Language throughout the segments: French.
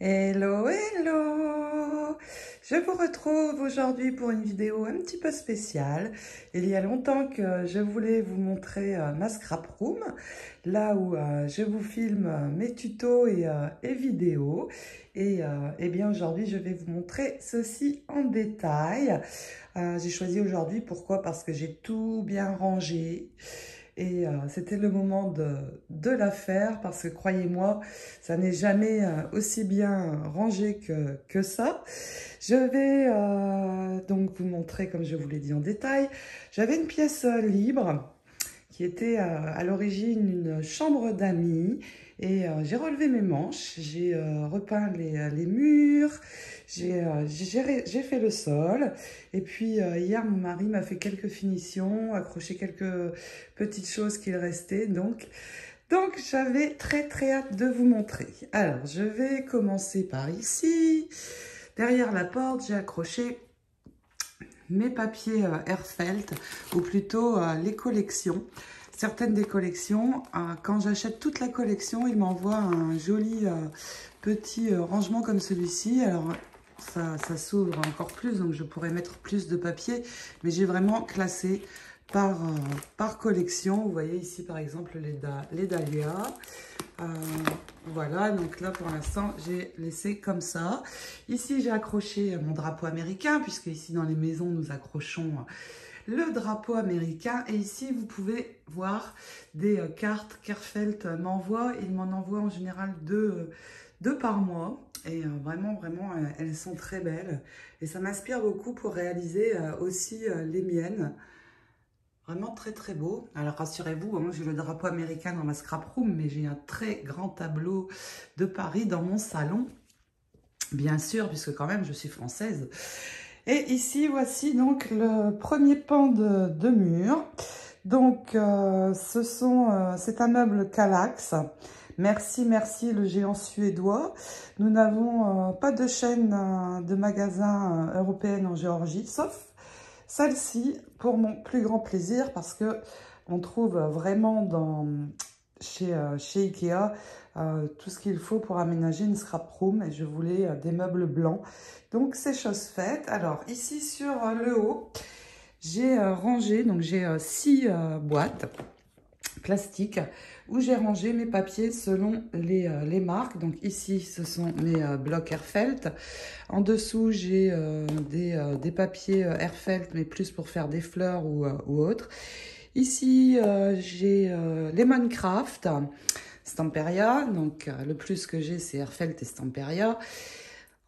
Hello, hello! Je vous retrouve aujourd'hui pour une vidéo un petit peu spéciale. Il y a longtemps que je voulais vous montrer ma scrap room, là où je vous filme mes tutos et vidéos. Et bien aujourd'hui, je vais vous montrer ceci en détail. J'ai choisi aujourd'hui, pourquoi? Parce que j'ai tout bien rangé. Et c'était le moment de la faire parce que croyez-moi, ça n'est jamais aussi bien rangé que ça. Je vais donc vous montrer, comme je vous l'ai dit en détail, j'avais une pièce libre qui était à l'origine une chambre d'amis. Et j'ai relevé mes manches, j'ai repeint les murs, j'ai fait le sol. Et puis hier, mon mari m'a fait quelques finitions, accroché quelques petites choses qu'il restait. Donc j'avais très hâte de vous montrer. Alors, je vais commencer par ici. Derrière la porte, j'ai accroché mes papiers Airfelt, ou plutôt les collections. Certaines des collections, quand j'achète toute la collection, ils m'envoient un joli petit rangement comme celui-ci. Alors, ça s'ouvre encore plus, donc je pourrais mettre plus de papier, mais j'ai vraiment classé par collection. Vous voyez ici, par exemple, les dahlias. Voilà, donc là, pour l'instant, j'ai laissé comme ça. Ici, j'ai accroché mon drapeau américain, puisque ici, dans les maisons, nous accrochons le drapeau américain. Et ici, vous pouvez voir des cartes qu'Airfelt m'envoie. Il m'en envoie en général deux par mois. Et vraiment, elles sont très belles. Et ça m'inspire beaucoup pour réaliser aussi les miennes. Vraiment très beau. Alors rassurez-vous, moi j'ai le drapeau américain dans ma scrap room, mais j'ai un très grand tableau de Paris dans mon salon. Bien sûr, puisque quand même je suis française. Et ici, voici donc le premier pan de mur. Donc, c'est un meuble Kallax. Merci le géant suédois. Nous n'avons pas de chaîne de magasins européenne en Géorgie, sauf celle-ci, pour mon plus grand plaisir, parce que on trouve vraiment chez Ikea tout ce qu'il faut pour aménager une scrap room, et je voulais des meubles blancs. Donc, c'est chose faite. Alors, ici sur le haut, j'ai rangé, donc j'ai 6 boîtes plastiques où j'ai rangé mes papiers selon les marques. Donc ici, ce sont mes blocs Airfelt. En dessous, j'ai des papiers Airfelt, mais plus pour faire des fleurs ou autre. Ici, j'ai Lemoncraft, Stamperia. Donc le plus que j'ai, c'est Airfelt et Stamperia.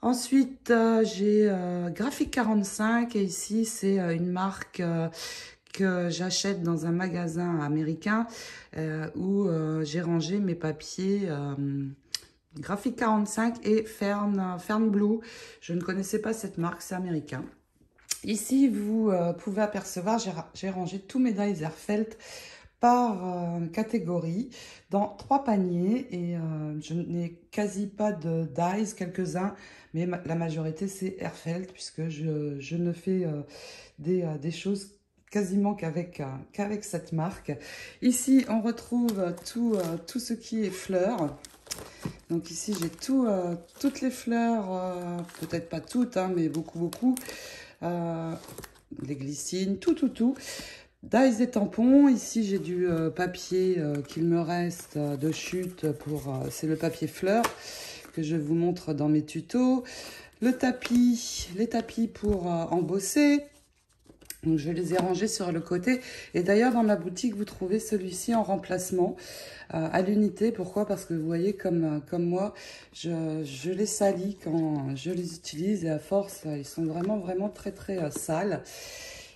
Ensuite, j'ai Graphic 45, et ici, c'est une marque que j'achète dans un magasin américain où j'ai rangé mes papiers Graphic 45 et Fern Blue. Je ne connaissais pas cette marque, c'est américain. Ici, vous pouvez apercevoir, j'ai rangé tous mes dies Airfelt par catégorie dans 3 paniers, et je n'ai quasi pas de dies, quelques-uns, mais la majorité c'est Airfelt, puisque je ne fais des choses quasiment qu'avec cette marque. Ici, on retrouve tout ce qui est fleurs. Donc ici, j'ai toutes les fleurs, peut-être pas toutes, hein, mais beaucoup. Les glycines, tout. Dies et tampons. Ici, j'ai du papier qu'il me reste de chute c'est le papier fleurs que je vous montre dans mes tutos. Les tapis pour embosser. Donc, je les ai rangés sur le côté. Et d'ailleurs, dans ma boutique, vous trouvez celui-ci en remplacement à l'unité. Pourquoi? Parce que vous voyez, comme moi, je les salis quand je les utilise. Et à force, ils sont vraiment très sales.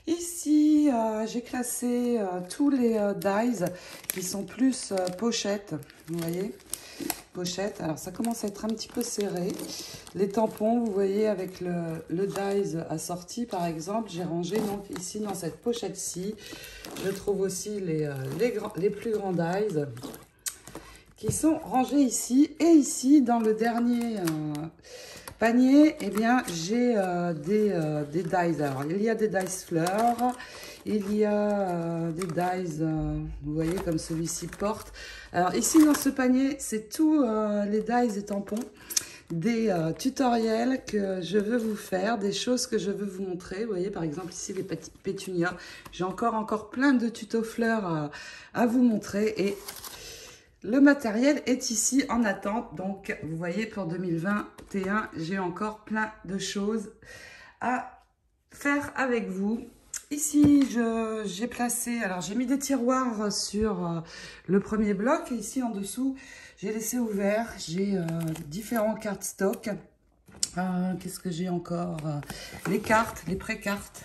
Ici, j'ai classé tous les dies qui sont plus pochettes. Vous voyez, pochette. Alors, ça commence à être un petit peu serré. Les tampons, vous voyez, avec le dies assorti, par exemple, j'ai rangé donc ici dans cette pochette-ci. Je trouve aussi les plus grands dies qui sont rangés ici. Et ici, dans le dernier panier, eh bien, j'ai des dies. Alors, il y a des dies fleurs, il y a des dies, vous voyez, comme celui-ci porte. Alors, ici, dans ce panier, c'est tous les dies et tampons. des tutoriels que je veux vous faire, des choses que je veux vous montrer. Vous voyez par exemple ici les petites pétunias. J'ai encore plein de tutos fleurs à vous montrer et le matériel est ici en attente. Donc vous voyez pour 2021, j'ai encore plein de choses à faire avec vous. Ici, j'ai placé, alors j'ai mis des tiroirs sur le premier bloc. Et ici, en dessous, j'ai laissé ouvert. J'ai différents cardstock. Qu'est-ce que j'ai encore? Les cartes, les pré-cartes.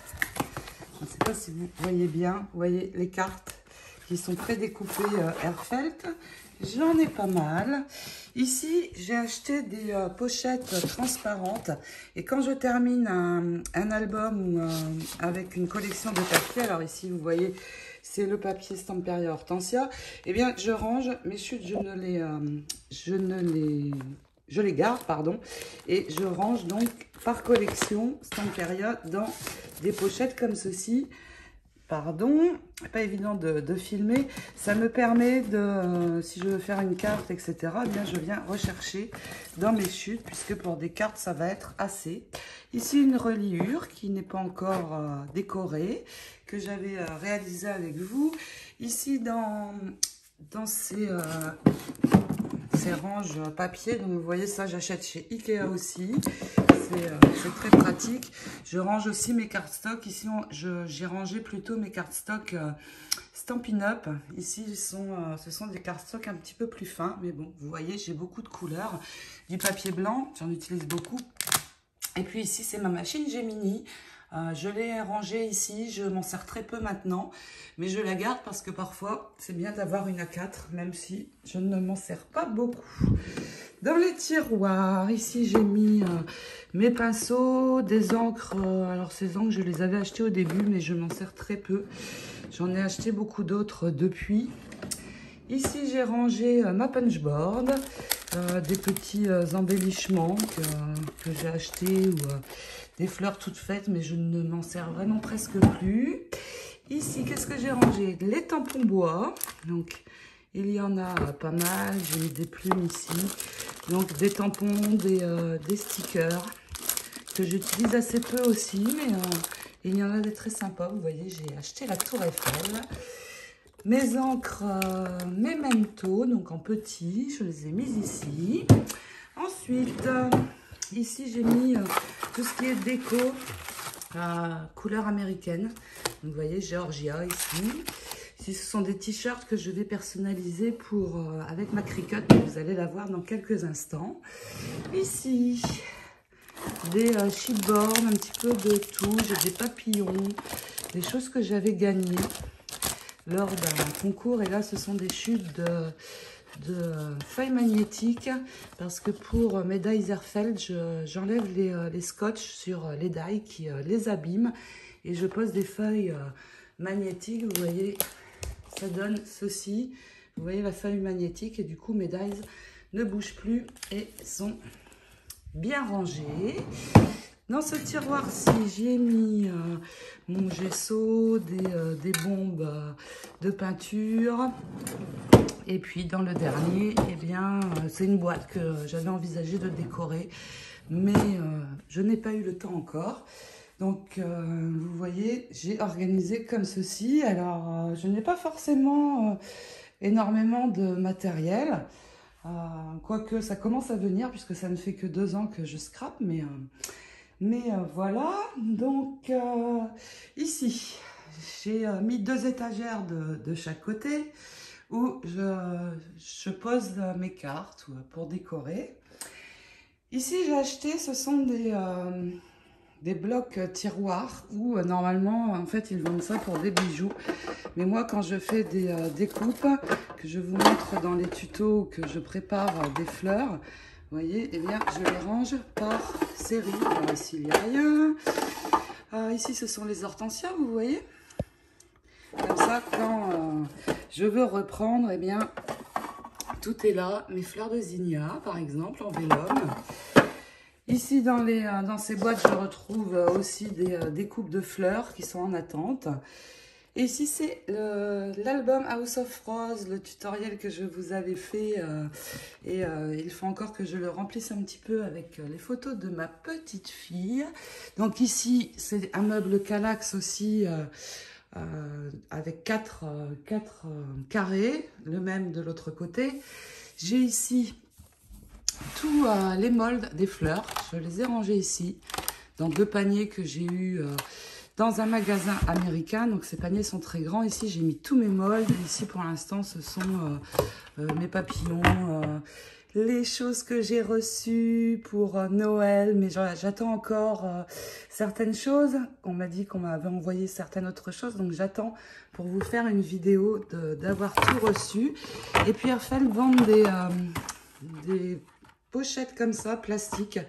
Je ne sais pas si vous voyez bien. Vous voyez les cartes qui sont prédécoupées Airfelt. J'en ai pas mal. Ici, j'ai acheté des pochettes transparentes. Et quand je termine un album ou avec une collection de papier, alors ici, vous voyez, c'est le papier Stamperia Hortensia, eh bien, je range mes chutes, je les garde, pardon, et je range donc par collection Stamperia dans des pochettes comme ceci. Pardon, pas évident de filmer. Ça me permet de, si je veux faire une carte, etc., eh bien je viens rechercher dans mes chutes, puisque pour des cartes, ça va être assez. Ici, une reliure qui n'est pas encore décorée, que j'avais réalisée avec vous. Ici, dans ces ranges papier, donc vous voyez ça, j'achète chez Ikea aussi. C'est très pratique. Je range aussi mes cardstock. Ici, j'ai rangé plutôt mes cardstock Stampin' Up. Ici, ce sont des cardstock un petit peu plus fins. Mais bon, vous voyez, j'ai beaucoup de couleurs. Du papier blanc, j'en utilise beaucoup. Et puis ici, c'est ma machine Gemini. Je l'ai rangée ici, je m'en sers très peu maintenant, mais je la garde parce que parfois, c'est bien d'avoir une A4, même si je ne m'en sers pas beaucoup. Dans les tiroirs, ici, j'ai mis mes pinceaux, des encres. Alors, ces encres, je les avais achetées au début, mais je m'en sers très peu. J'en ai acheté beaucoup d'autres depuis. Ici, j'ai rangé ma punchboard, des petits embellissements que j'ai achetés ou des fleurs toutes faites, mais je ne m'en sers vraiment presque plus. Ici, qu'est-ce que j'ai rangé? Les tampons bois. Donc, il y en a pas mal. J'ai mis des plumes ici. Donc, des tampons, des stickers que j'utilise assez peu aussi, mais il y en a des très sympas. Vous voyez, j'ai acheté la Tour Eiffel. Mes encres Memento, donc en petit, je les ai mises ici. Ensuite, ici j'ai mis tout ce qui est déco couleur américaine. Donc, vous voyez, Georgia ici. Ici, ce sont des t-shirts que je vais personnaliser avec ma Cricut. Vous allez la voir dans quelques instants. Ici, des chipboards, un petit peu de tout. J'ai des papillons, des choses que j'avais gagnées lors d'un concours. Et là, ce sont des chutes de feuilles magnétiques, parce que pour mes dies Airfelt, j'enlève les scotch sur les dies qui les abîment et je pose des feuilles magnétiques. Vous voyez, ça donne ceci. Vous voyez la feuille magnétique et du coup mes dies ne bougent plus et sont bien rangées. Dans ce tiroir-ci, j'ai mis mon gesso, des bombes de peinture. Et puis dans le dernier, eh bien, c'est une boîte que j'avais envisagé de décorer, mais je n'ai pas eu le temps encore. Donc, vous voyez, j'ai organisé comme ceci. Alors, je n'ai pas forcément énormément de matériel, quoique ça commence à venir, puisque ça ne fait que 2 ans que je scrape, mais voilà. Donc, ici, j'ai mis 2 étagères de chaque côté, où je pose mes cartes pour décorer. Ici, j'ai acheté, ce sont des blocs tiroirs où normalement, en fait, ils vendent ça pour des bijoux. Mais moi, quand je fais des découpes, que je vous montre dans les tutos, que je prépare des fleurs, vous voyez, eh bien, je les range par série. Alors ici, il n'y a rien. Ici, ce sont les hortensias, vous voyez. Comme ça, quand je veux reprendre, eh bien, tout est là. Mes fleurs de zinnia, par exemple, en vélum. Ici, dans ces boîtes, je retrouve aussi des coupes de fleurs qui sont en attente. Et ici, c'est l'album House of Rose, le tutoriel que je vous avais fait. Il faut encore que je le remplisse un petit peu avec les photos de ma petite fille. Donc ici, c'est un meuble Kallax aussi, avec quatre carrés, le même de l'autre côté. J'ai ici tous les moldes des fleurs. Je les ai rangés ici, dans 2 paniers que j'ai eu dans un magasin américain. Donc ces paniers sont très grands. Ici j'ai mis tous mes moldes. Ici pour l'instant ce sont mes papillons, les choses que j'ai reçues pour Noël. Mais j'attends encore certaines choses. On m'a dit qu'on m'avait envoyé certaines autres choses. Donc j'attends pour vous faire une vidéo d'avoir tout reçu. Et puis Airfeld vend des pochettes comme ça, plastiques,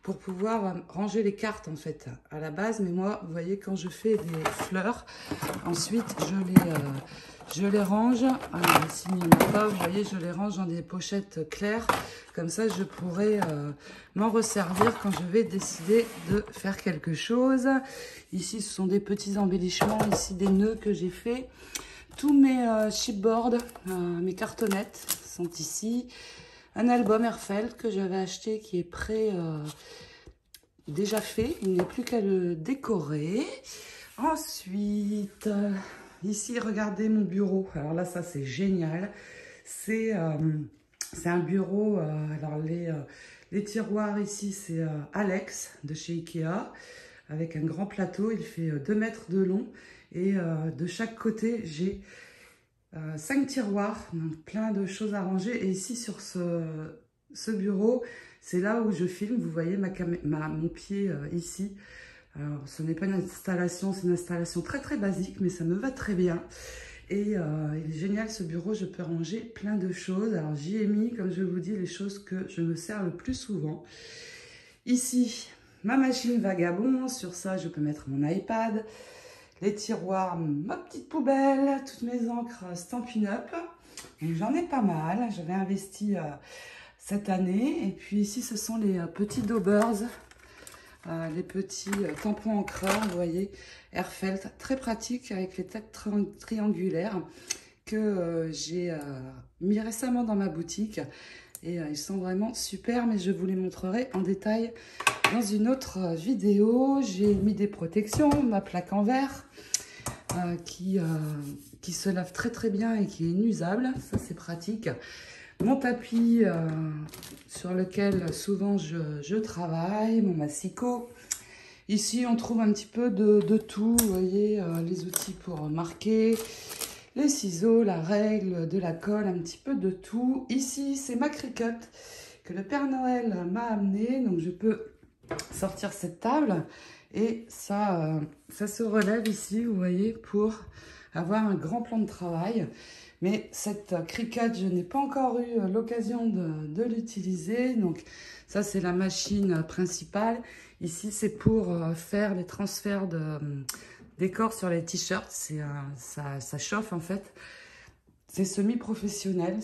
pour pouvoir ranger les cartes en fait à la base. Mais moi, vous voyez, quand je fais des fleurs, ensuite je les range. Alors, ici, il n'y en a pas, vous voyez, je les range dans des pochettes claires. Comme ça, je pourrai m'en resservir quand je vais décider de faire quelque chose. Ici, ce sont des petits embellissements, ici des nœuds que j'ai fait. Tous mes chipboards, mes cartonnettes sont ici. Un album Airfeld que j'avais acheté qui est prêt, déjà fait. Il n'est plus qu'à le décorer. Ensuite, ici, regardez mon bureau. Alors là, ça, c'est génial. C'est un bureau. Alors, les tiroirs ici, c'est Alex de chez Ikea. Avec un grand plateau. Il fait 2 mètres de long. Et de chaque côté, j'ai 5 tiroirs, donc plein de choses à ranger. Et ici sur ce bureau, c'est là où je filme. Vous voyez mon pied ici. Alors ce n'est pas une installation, c'est une installation très basique, mais ça me va très bien. Et il est génial ce bureau, je peux ranger plein de choses. Alors j'y ai mis, comme je vous dis, les choses que je me sers le plus souvent. Ici, ma machine Vagabond. Sur ça, je peux mettre mon iPad. Les tiroirs, ma petite poubelle, toutes mes encres Stampin' Up. J'en ai pas mal, j'avais investi cette année. Et puis ici, ce sont les petits daubers, les petits tampons encreurs, vous voyez, Airfeld, très pratique avec les têtes triangulaires que j'ai mis récemment dans ma boutique. Et ils sont vraiment super, mais je vous les montrerai en détail dans une autre vidéo. J'ai mis des protections, ma plaque en verre qui se lave très bien et qui est inusable. Ça, c'est pratique. Mon tapis sur lequel souvent je travaille, mon massicot. Ici, on trouve un petit peu de tout. Vous voyez, les outils pour marquer, les ciseaux, la règle, de la colle, un petit peu de tout. Ici, c'est ma Cricut que le Père Noël m'a amené. Donc, je peux sortir cette table et ça se relève ici, vous voyez, pour avoir un grand plan de travail. Mais cette Cricut, je n'ai pas encore eu l'occasion de l'utiliser. Donc, ça, c'est la machine principale. Ici, c'est pour faire les transferts de décor sur les t-shirts. Ça chauffe, en fait. C'est semi-professionnel.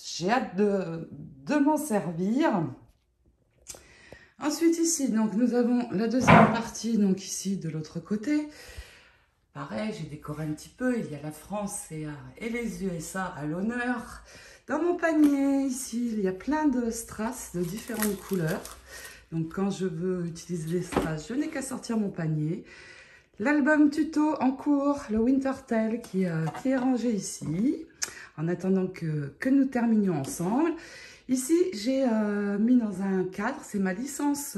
J'ai hâte de m'en servir. Ensuite, ici, donc, nous avons la deuxième partie, donc ici, de l'autre côté. Pareil, j'ai décoré un petit peu. Il y a la France et les USA à l'honneur. Dans mon panier, ici, il y a plein de strass de différentes couleurs. Donc, quand je veux utiliser les strass, je n'ai qu'à sortir mon panier. L'album tuto en cours, le Wintertale, qui est rangé ici, en attendant que nous terminions ensemble. Ici, j'ai mis dans un cadre, c'est ma licence,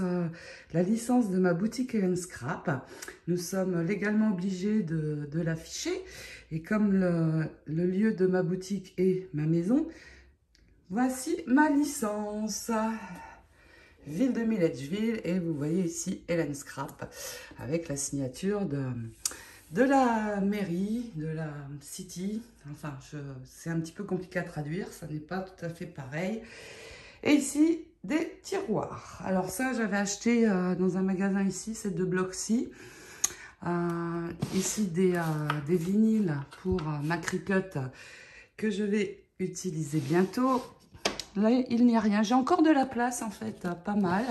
la licence de ma boutique Ellen Scrap. Nous sommes légalement obligés de l'afficher. Et comme le lieu de ma boutique est ma maison, voici ma licence. Ville de Milledgeville, et vous voyez ici Ellen Scrap avec la signature de la mairie, de la city. Enfin, c'est un petit peu compliqué à traduire, ça n'est pas tout à fait pareil. Et ici, des tiroirs. Alors ça, j'avais acheté dans un magasin ici, c'est de Bloxy. Ici, des vinyles pour ma Cricut que je vais utiliser bientôt. Là, il n'y a rien. J'ai encore de la place, en fait, pas mal.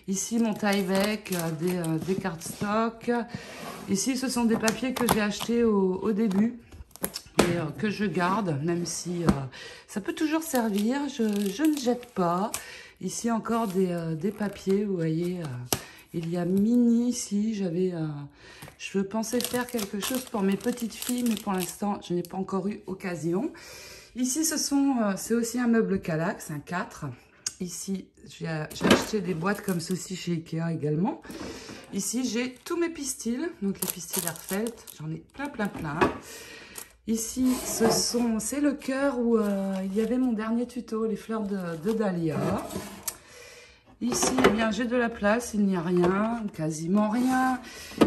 Ici, mon Tyvek, des cardstock. Ici, ce sont des papiers que j'ai achetés au début et que je garde, même si ça peut toujours servir. Je ne jette pas. Ici, encore des papiers, vous voyez. Il y a mini ici. Je pensais faire quelque chose pour mes petites filles, mais pour l'instant, je n'ai pas encore eu occasion. Ici, c'est aussi un meuble Kallax, un 4. Ici, j'ai acheté des boîtes comme ceci chez Ikea également. Ici, j'ai tous mes pistils, donc les pistils Herfelt, j'en ai plein. Ici, c'est le cœur où il y avait mon dernier tuto, les fleurs de Dahlia. Ici, eh bien, j'ai de la place, il n'y a rien, quasiment rien.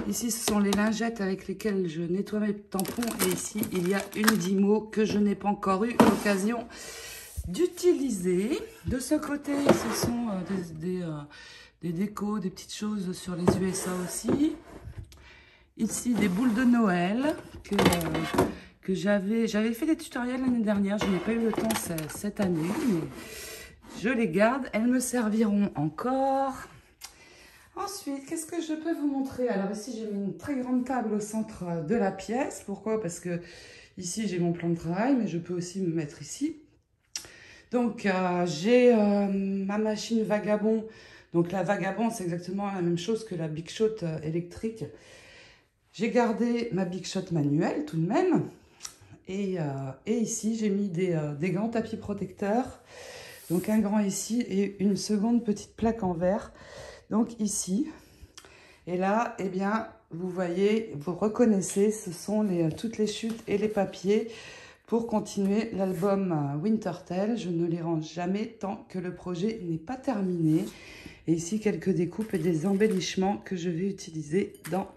Ici, ce sont les lingettes avec lesquelles je nettoie mes tampons. Et ici, il y a une Dymo que je n'ai pas encore eu l'occasion d'utiliser. De ce côté, ce sont des décos, des petites choses sur les USA aussi. Ici, des boules de Noël que j'avais fait des tutoriels l'année dernière. Je n'ai pas eu le temps cette année, mais je les garde. Elles me serviront encore. Ensuite, qu'est-ce que je peux vous montrer? Alors ici, j'ai mis une très grande table au centre de la pièce. Pourquoi? Parce que ici, j'ai mon plan de travail, mais je peux aussi me mettre ici. Donc, j'ai ma machine Vagabond. Donc, la Vagabond, c'est exactement la même chose que la Big Shot électrique. J'ai gardé ma Big Shot manuelle tout de même. Et ici, j'ai mis des grands tapis protecteurs. Donc, un grand ici et une seconde petite plaque en verre. Donc, ici. Et là, eh bien, vous voyez, vous reconnaissez, ce sont toutes les chutes et les papiers pour continuer l'album Wintertale. Je ne les range jamais tant que le projet n'est pas terminé. Et ici, quelques découpes et des embellissements que je vais utiliser dans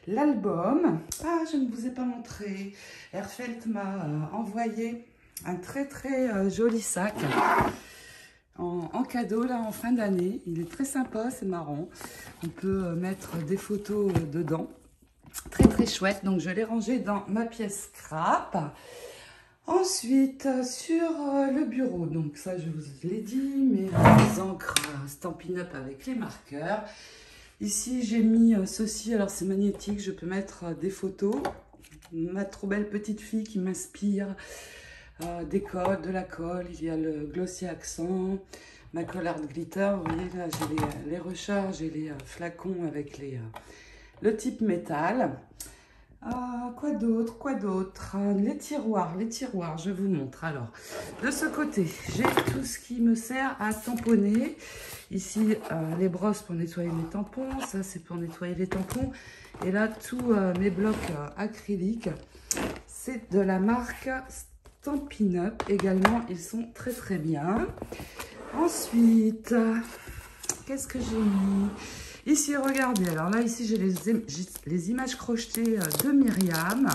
l'album. Ah, je ne vous ai pas montré. Herfelt m'a envoyé un très joli sac en cadeau là en fin d'année. Il est très sympa, c'est marrant. On peut mettre des photos dedans. Très chouette. Donc je l'ai rangé dans ma pièce scrap. Ensuite, sur le bureau, donc ça je vous l'ai dit, mes encres Stampin' Up avec les marqueurs. Ici j'ai mis ceci, alors c'est magnétique, je peux mettre des photos. Ma trop belle petite fille qui m'inspire, des codes, de la colle, il y a le glossy accent, ma colle art glitter, vous voyez là j'ai les recharges et les flacons avec le type métal. Quoi d'autre? Les tiroirs, je vous montre. Alors, de ce côté, j'ai tout ce qui me sert à tamponner. Ici, les brosses pour nettoyer mes tampons. Ça, c'est pour nettoyer les tampons. Et là, tous mes blocs acryliques. C'est de la marque Stampin' Up. Également, ils sont très bien. Ensuite, qu'est-ce que j'ai mis? Ici, regardez, alors là, ici, j'ai les images crochetées de Myriam,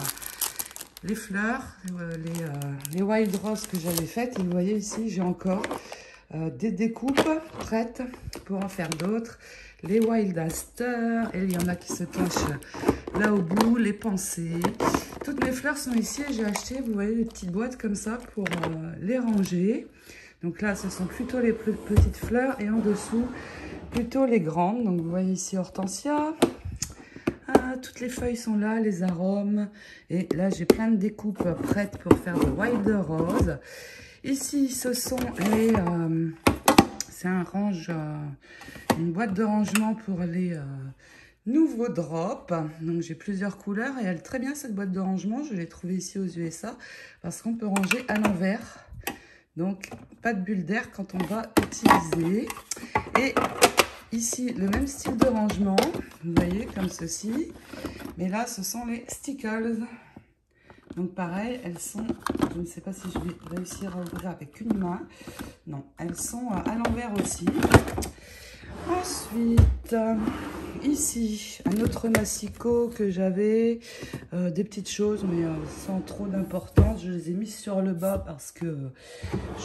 les fleurs, les wild roses que j'avais faites. Et vous voyez ici, j'ai encore des découpes prêtes pour en faire d'autres. Les wild aster, et il y en a qui se cachent là au bout, les pensées. Toutes mes fleurs sont ici et j'ai acheté, vous voyez, des petites boîtes comme ça pour les ranger. Donc là, ce sont plutôt les plus petites fleurs et en dessous, plutôt les grandes. Donc vous voyez ici hortensia. Toutes les feuilles sont là, les arômes. Et là, j'ai plein de découpes prêtes pour faire de wild rose. Ici, ce sont les... c'est un range, une boîte de rangement pour les nouveaux drops. Donc j'ai plusieurs couleurs et elle est très bien cette boîte de rangement. Je l'ai trouvée ici aux USA parce qu'on peut ranger à l'envers. Donc, pas de bulle d'air quand on va utiliser. Et ici, le même style de rangement, vous voyez, comme ceci. Mais là, ce sont les stickles. Donc, pareil, elles sont... Je ne sais pas si je vais réussir à ouvrir avec une main. Non, elles sont à l'envers aussi. Ensuite, ici, un autre massicot que j'avais, des petites choses, mais sans trop d'importance. Je les ai mis sur le bas parce que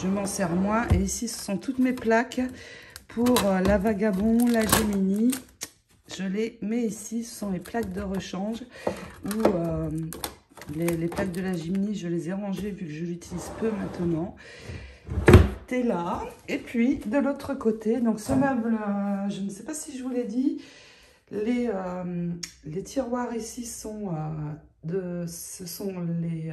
je m'en sers moins. Et ici, ce sont toutes mes plaques pour la Vagabond, la Gemini. Je les mets ici, ce sont les plaques de rechange. Où les plaques de la Gemini, je les ai rangées vu que je l'utilise peu maintenant. Tout côté-là. Et puis, de l'autre côté, donc ce meuble, je ne sais pas si je vous l'ai dit, les tiroirs ici sont ce sont les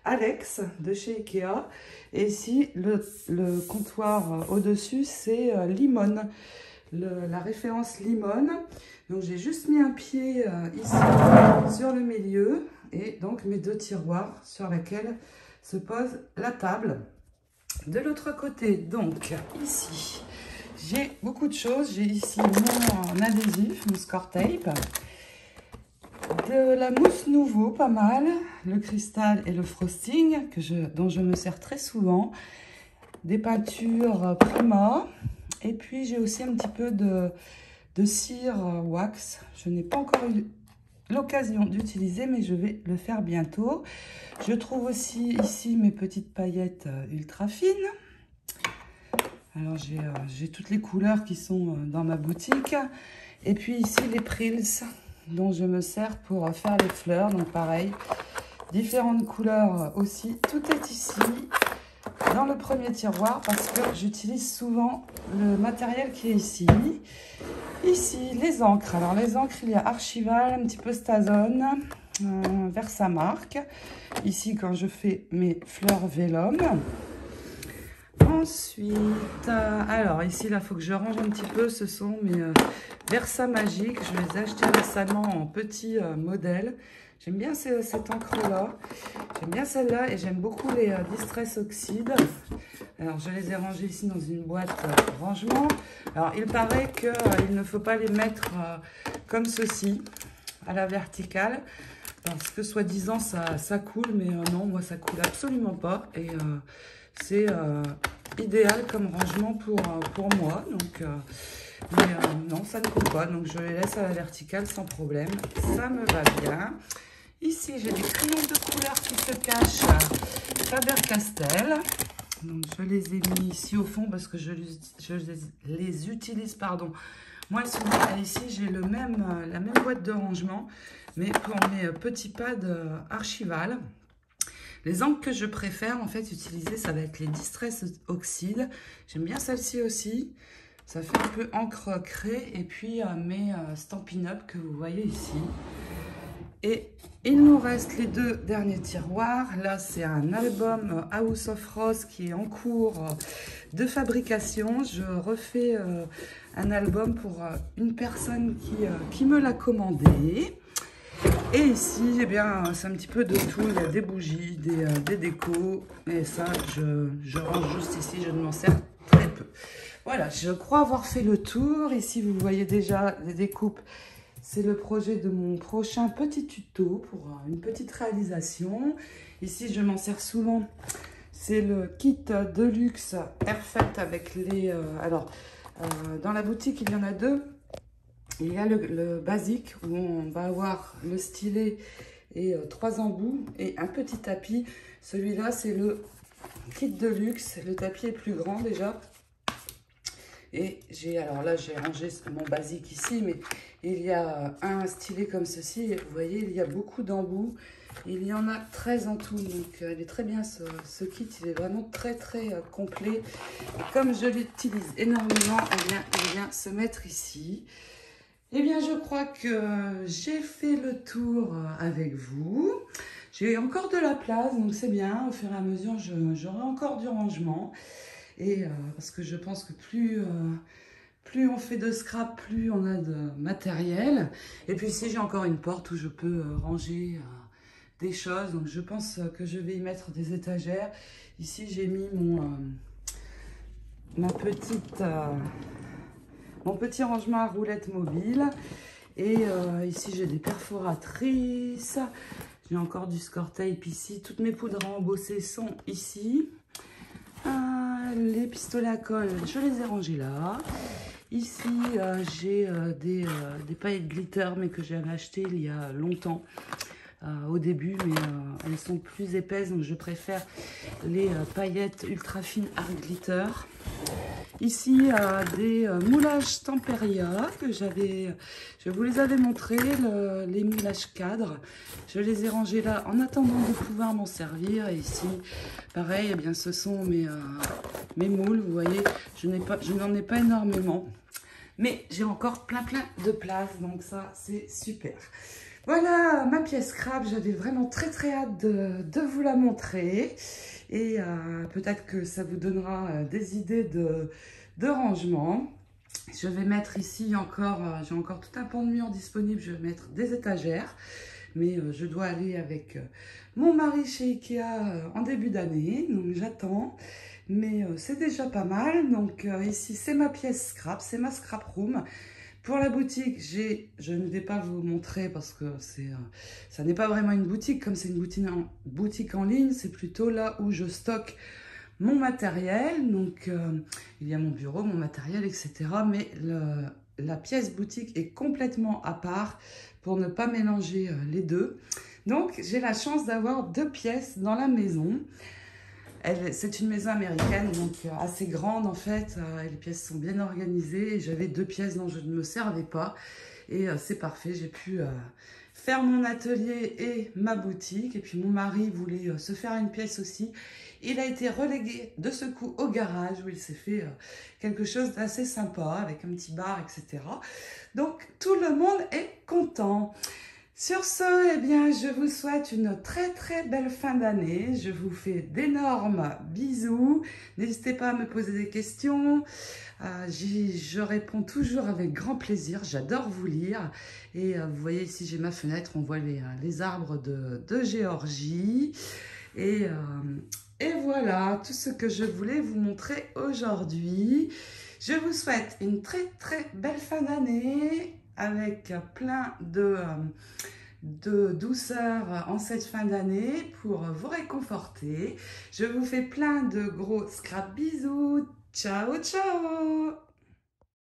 Alex de chez Ikea. Et ici, le comptoir au-dessus, c'est Limone, la référence Limone. Donc, j'ai juste mis un pied ici sur le milieu et donc mes deux tiroirs sur lesquels se pose la table. De l'autre côté, donc ici, j'ai beaucoup de choses. J'ai ici mon adhésif, mon score tape, de la mousse nouveau, pas mal, le cristal et le frosting dont je me sers très souvent, des peintures Prima, et puis j'ai aussi un petit peu de cire wax. Je n'ai pas encore eu l'occasion d'utiliser, mais je vais le faire bientôt. Je trouve aussi ici mes petites paillettes ultra fines. Alors j'ai toutes les couleurs qui sont dans ma boutique. Et puis ici les Prills dont je me sers pour faire les fleurs. Donc pareil, différentes couleurs aussi. Tout est ici dans le premier tiroir parce que j'utilise souvent le matériel qui est ici. Ici, les encres. Alors, les encres, il y a Archival, un petit peu Stazone, Versamark. Ici, quand je fais mes fleurs Vélum. Ensuite, alors ici, là, il faut que je range un petit peu. Ce sont mes Versa Magique. Je les ai achetés récemment en petit modèle. J'aime bien cette encre-là. J'aime bien celle-là et j'aime beaucoup les Distress Oxide. Alors, je les ai rangés ici dans une boîte rangement. Alors, il paraît qu'il ne faut pas les mettre comme ceci, à la verticale. Parce que, soi-disant, ça coule. Mais non, moi, ça coule absolument pas. Et c'est idéal comme rangement pour moi. Donc, non, ça ne coule pas. Donc, je les laisse à la verticale sans problème. Ça me va bien. Ici, j'ai des crayons de couleur qui se cachent Faber-Castell. Donc, je les ai mis ici au fond parce que je les utilise, moins souvent. Et ici, j'ai la même boîte de rangement, mais pour mes petits pads Archival. Les encres que je préfère, en fait, utiliser, ça va être les Distress Oxide. J'aime bien celle-ci aussi. Ça fait un peu encre craie. Et puis, mes Stampin' Up que vous voyez ici. Et il nous reste les deux derniers tiroirs. Là, c'est un album House of Rose qui est en cours de fabrication. Je refais un album pour une personne qui me l'a commandé. Et ici, eh bien, c'est un petit peu de tout. Il y a des bougies, des décos. Et ça, je range juste ici. Je ne m'en sers très peu. Voilà, je crois avoir fait le tour. Ici, vous voyez déjà les découpes. C'est le projet de mon prochain petit tuto pour une petite réalisation. Ici, je m'en sers souvent. C'est le kit Deluxe Perfect avec les... dans la boutique, il y en a deux. Il y a le basique où on va avoir le stylet et 3 embouts et un petit tapis. Celui-là, c'est le kit Deluxe. Le tapis est plus grand déjà. Et alors là, j'ai rangé mon basique ici, mais il y a un stylet comme ceci. Et vous voyez, il y a beaucoup d'embouts. Il y en a 13 en tout. Donc, il est très bien ce kit. Il est vraiment très, très complet. Et comme je l'utilise énormément, eh bien, il vient se mettre ici. Eh bien, je crois que j'ai fait le tour avec vous. J'ai encore de la place, donc c'est bien. Au fur et à mesure, j'aurai encore du rangement. Et parce que je pense que plus on fait de scrap, plus on a de matériel. Et puis ici, j'ai encore une porte où je peux ranger des choses. Donc je pense que je vais y mettre des étagères. Ici, j'ai mis mon petit rangement à roulettes mobile. Et ici, j'ai des perforatrices. J'ai encore du score tape ici. Toutes mes poudres à embosser sont ici. Les pistolets à colle, je les ai rangés là. Ici, j'ai des paillettes glitter, mais que j'avais acheté il y a longtemps au début, mais elles sont plus épaisses, donc je préfère les paillettes ultra fines Art Glitter. Ici, des moulages Temperia que je vous les avais montrés, les moulages cadres. Je les ai rangés là en attendant de pouvoir m'en servir. Et ici, pareil, eh bien, ce sont mes moules. Vous voyez, je n'en ai pas énormément. Mais j'ai encore plein de place, donc ça, c'est super. Voilà ma pièce scrap, j'avais vraiment très hâte de vous la montrer. Et peut-être que ça vous donnera des idées de rangement. Je vais mettre ici encore, j'ai encore tout un pan de mur disponible, je vais mettre des étagères. Mais je dois aller avec mon mari chez Ikea en début d'année, donc j'attends. Mais c'est déjà pas mal. Donc ici, c'est ma pièce scrap, c'est ma scrap room. Pour la boutique, je ne vais pas vous montrer parce que ça n'est pas vraiment une boutique, comme c'est une boutique en ligne, c'est plutôt là où je stocke mon matériel. Donc, il y a mon bureau, mon matériel, etc. Mais la pièce boutique est complètement à part pour ne pas mélanger les deux. Donc, j'ai la chance d'avoir 2 pièces dans la maison. C'est une maison américaine, donc assez grande en fait. Les pièces sont bien organisées. J'avais 2 pièces dont je ne me servais pas. Et c'est parfait, j'ai pu faire mon atelier et ma boutique. Et puis mon mari voulait se faire une pièce aussi. Il a été relégué de ce coup au garage où il s'est fait quelque chose d'assez sympa avec un petit bar, etc. Donc tout le monde est content. Sur ce, eh bien, je vous souhaite une très belle fin d'année. Je vous fais d'énormes bisous. N'hésitez pas à me poser des questions. Je réponds toujours avec grand plaisir. J'adore vous lire. Et vous voyez ici, j'ai ma fenêtre. On voit les arbres de Géorgie. Et voilà, tout ce que je voulais vous montrer aujourd'hui. Je vous souhaite une très belle fin d'année avec plein de douceur en cette fin d'année pour vous réconforter. Je vous fais plein de gros scrap bisous. Ciao, ciao!